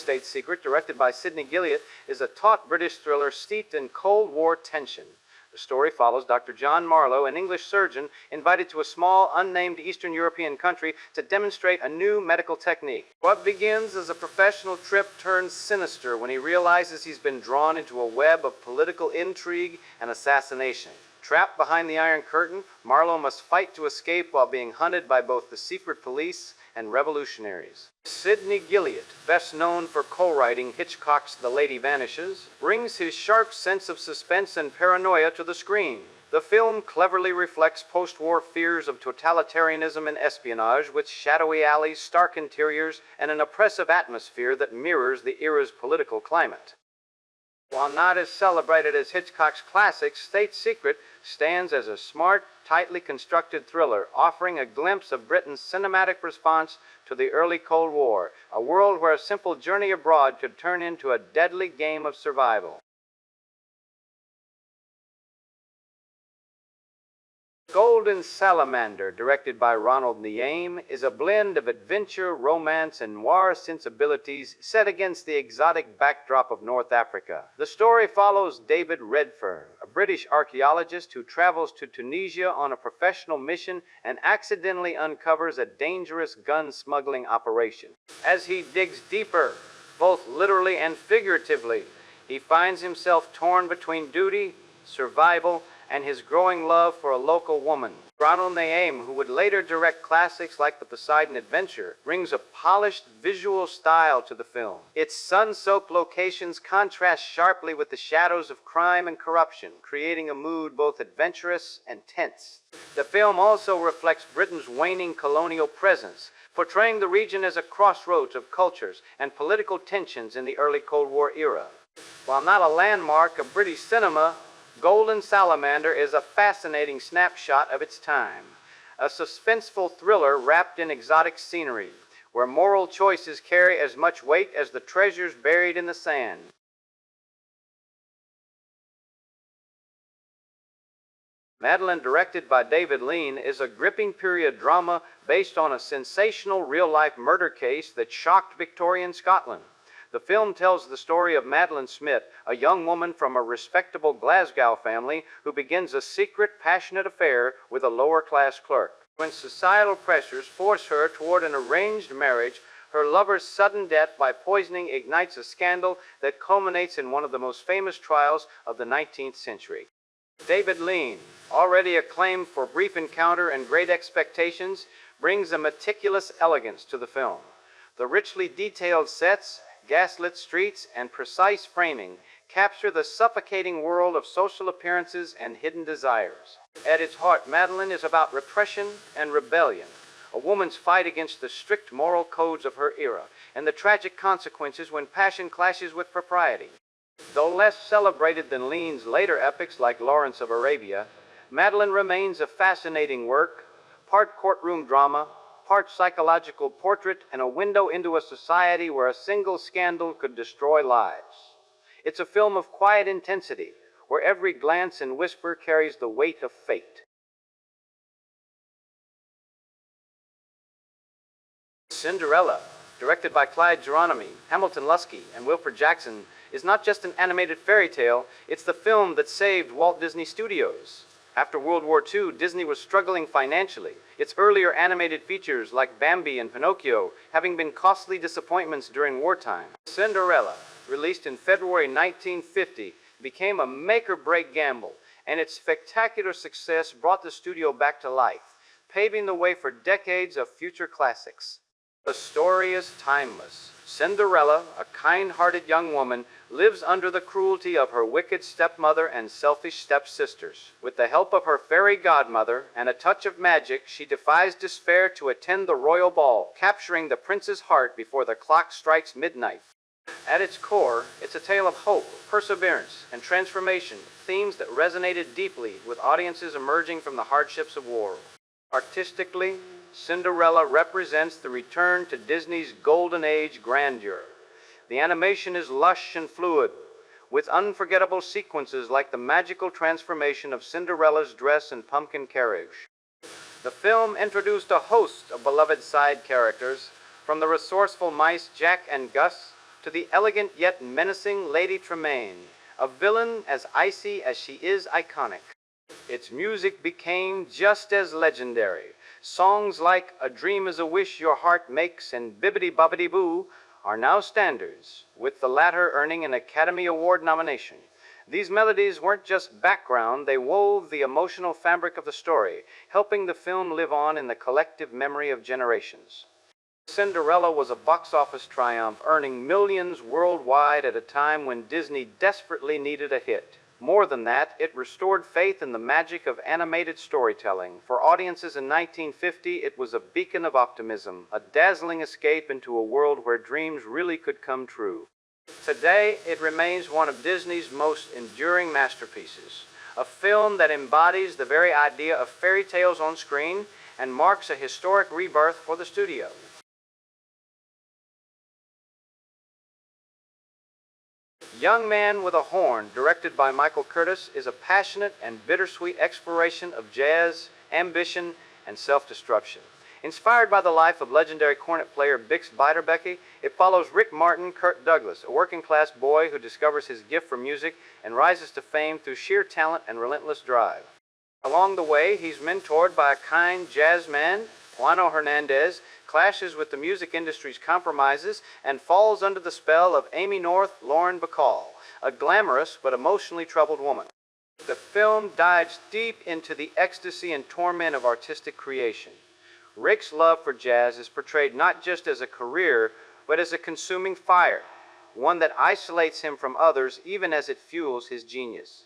State Secret, directed by Sidney Gilliat, is a taut British thriller steeped in Cold War tension. The story follows Dr. John Marlowe, an English surgeon invited to a small, unnamed Eastern European country to demonstrate a new medical technique. What begins as a professional trip turns sinister when he realizes he's been drawn into a web of political intrigue and assassination. Trapped behind the Iron Curtain, Marlowe must fight to escape while being hunted by both the secret police and revolutionaries. Sidney Gilliat, best known for co-writing Hitchcock's The Lady Vanishes, brings his sharp sense of suspense and paranoia to the screen. The film cleverly reflects post-war fears of totalitarianism and espionage, with shadowy alleys, stark interiors, and an oppressive atmosphere that mirrors the era's political climate. While not as celebrated as Hitchcock's classic, State Secret stands as a smart, tightly constructed thriller, offering a glimpse of Britain's cinematic response to the early Cold War, a world where a simple journey abroad could turn into a deadly game of survival. Golden Salamander, directed by Ronald Neame, is a blend of adventure, romance, and noir sensibilities set against the exotic backdrop of North Africa. The story follows David Redfern, a British archaeologist who travels to Tunisia on a professional mission and accidentally uncovers a dangerous gun smuggling operation. As he digs deeper, both literally and figuratively, he finds himself torn between duty, survival, and his growing love for a local woman. Ronald Neame, who would later direct classics like The Poseidon Adventure, brings a polished visual style to the film. Its sun-soaked locations contrast sharply with the shadows of crime and corruption, creating a mood both adventurous and tense. The film also reflects Britain's waning colonial presence, portraying the region as a crossroads of cultures and political tensions in the early Cold War era. While not a landmark of British cinema, Golden Salamander is a fascinating snapshot of its time, a suspenseful thriller wrapped in exotic scenery, where moral choices carry as much weight as the treasures buried in the sand. Madeline, directed by David Lean, is a gripping period drama based on a sensational real-life murder case that shocked Victorian Scotland. The film tells the story of Madeline Smith, a young woman from a respectable Glasgow family who begins a secret, passionate affair with a lower-class clerk. When societal pressures force her toward an arranged marriage, her lover's sudden death by poisoning ignites a scandal that culminates in one of the most famous trials of the 19th century. David Lean, already acclaimed for Brief Encounter and Great Expectations, brings a meticulous elegance to the film. The richly detailed sets, gaslit streets, and precise framing capture the suffocating world of social appearances and hidden desires. At its heart, Madeline is about repression and rebellion, a woman's fight against the strict moral codes of her era, and the tragic consequences when passion clashes with propriety. Though less celebrated than Lean's later epics like Lawrence of Arabia, Madeline remains a fascinating work, part courtroom drama, part psychological portrait, and a window into a society where a single scandal could destroy lives. It's a film of quiet intensity, where every glance and whisper carries the weight of fate. Cinderella, directed by Clyde Geronimi, Hamilton Lusky, and Wilfred Jackson, is not just an animated fairy tale, it's the film that saved Walt Disney Studios. After World War II, Disney was struggling financially, its earlier animated features like Bambi and Pinocchio having been costly disappointments during wartime. Cinderella, released in February 1950, became a make-or-break gamble, and its spectacular success brought the studio back to life, paving the way for decades of future classics. The story is timeless. Cinderella, a kind-hearted young woman, lives under the cruelty of her wicked stepmother and selfish stepsisters. With the help of her fairy godmother and a touch of magic, she defies despair to attend the royal ball, capturing the prince's heart before the clock strikes midnight. At its core, it's a tale of hope, perseverance, and transformation, themes that resonated deeply with audiences emerging from the hardships of war. Artistically, Cinderella represents the return to Disney's golden age grandeur. The animation is lush and fluid, with unforgettable sequences like the magical transformation of Cinderella's dress and pumpkin carriage. The film introduced a host of beloved side characters, from the resourceful mice Jack and Gus to the elegant yet menacing Lady Tremaine, a villain as icy as she is iconic. Its music became just as legendary. Songs like A Dream is a Wish Your Heart Makes and Bibbidi Bobbidi Boo are now standards, with the latter earning an Academy Award nomination. These melodies weren't just background, they wove the emotional fabric of the story, helping the film live on in the collective memory of generations. Cinderella was a box office triumph, earning millions worldwide at a time when Disney desperately needed a hit. More than that, it restored faith in the magic of animated storytelling. For audiences in 1950, it was a beacon of optimism, a dazzling escape into a world where dreams really could come true. Today, it remains one of Disney's most enduring masterpieces, a film that embodies the very idea of fairy tales on screen and marks a historic rebirth for the studio. Young Man with a Horn, directed by Michael Curtis, is a passionate and bittersweet exploration of jazz, ambition, and self-destruction. Inspired by the life of legendary cornet player Bix Beiderbecke, it follows Rick Martin Kirk Douglas, a working-class boy who discovers his gift for music and rises to fame through sheer talent and relentless drive. Along the way, he's mentored by a kind jazz man, Juano Hernandez, clashes with the music industry's compromises, and falls under the spell of Amy North Lauren Bacall, a glamorous but emotionally troubled woman. The film dives deep into the ecstasy and torment of artistic creation. Rick's love for jazz is portrayed not just as a career, but as a consuming fire, one that isolates him from others even as it fuels his genius.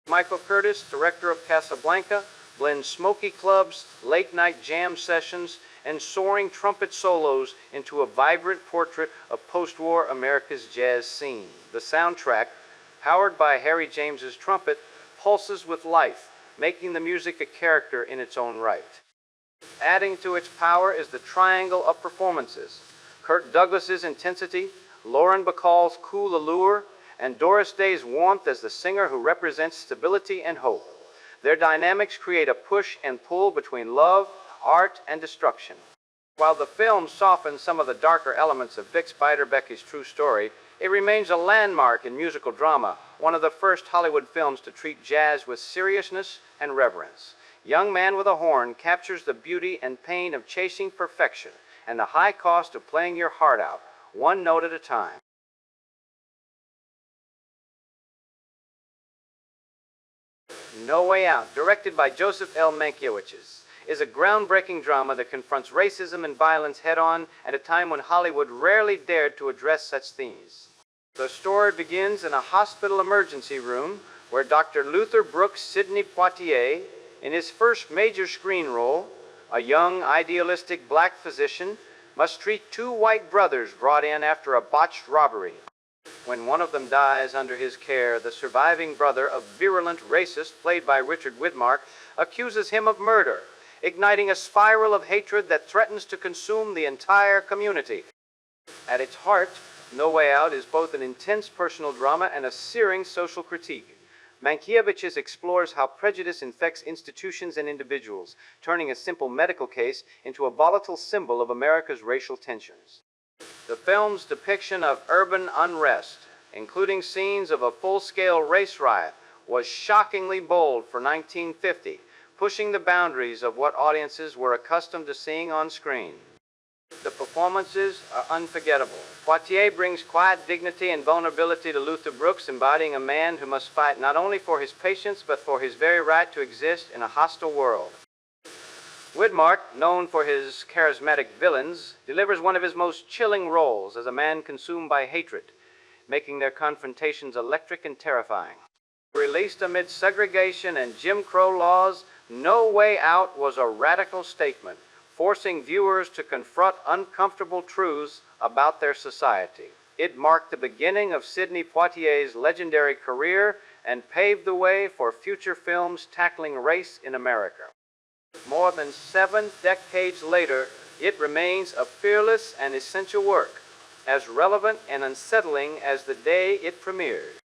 Michael Curtis, director of Casablanca, blends smoky clubs, late-night jam sessions, and soaring trumpet solos into a vibrant portrait of post-war America's jazz scene. The soundtrack, powered by Harry James's trumpet, pulses with life, making the music a character in its own right. Adding to its power is the triangle of performances: Kirk Douglas's intensity, Lauren Bacall's cool allure, and Doris Day's warmth as the singer who represents stability and hope. Their dynamics create a push and pull between love, art, and destruction. While the film softens some of the darker elements of Bix Beiderbecke's true story, it remains a landmark in musical drama, one of the first Hollywood films to treat jazz with seriousness and reverence. Young Man with a Horn captures the beauty and pain of chasing perfection and the high cost of playing your heart out, one note at a time. No Way Out, directed by Joseph L. Mankiewicz, is a groundbreaking drama that confronts racism and violence head-on at a time when Hollywood rarely dared to address such themes. The story begins in a hospital emergency room where Dr. Luther Brooks Sidney Poitier, in his first major screen role, a young, idealistic black physician, must treat two white brothers brought in after a botched robbery. When one of them dies under his care, the surviving brother, a virulent racist played by Richard Widmark, accuses him of murder, igniting a spiral of hatred that threatens to consume the entire community. At its heart, No Way Out is both an intense personal drama and a searing social critique. Mankiewicz explores how prejudice infects institutions and individuals, turning a simple medical case into a volatile symbol of America's racial tensions. The film's depiction of urban unrest, including scenes of a full-scale race riot, was shockingly bold for 1950, pushing the boundaries of what audiences were accustomed to seeing on screen. The performances are unforgettable. Poitier brings quiet dignity and vulnerability to Luther Brooks, embodying a man who must fight not only for his patients, but for his very right to exist in a hostile world. Widmark, known for his charismatic villains, delivers one of his most chilling roles as a man consumed by hatred, making their confrontations electric and terrifying. Released amid segregation and Jim Crow laws, No Way Out was a radical statement, forcing viewers to confront uncomfortable truths about their society. It marked the beginning of Sidney Poitier's legendary career and paved the way for future films tackling race in America. More than 7 decades later, it remains a fearless and essential work, as relevant and unsettling as the day it premiered.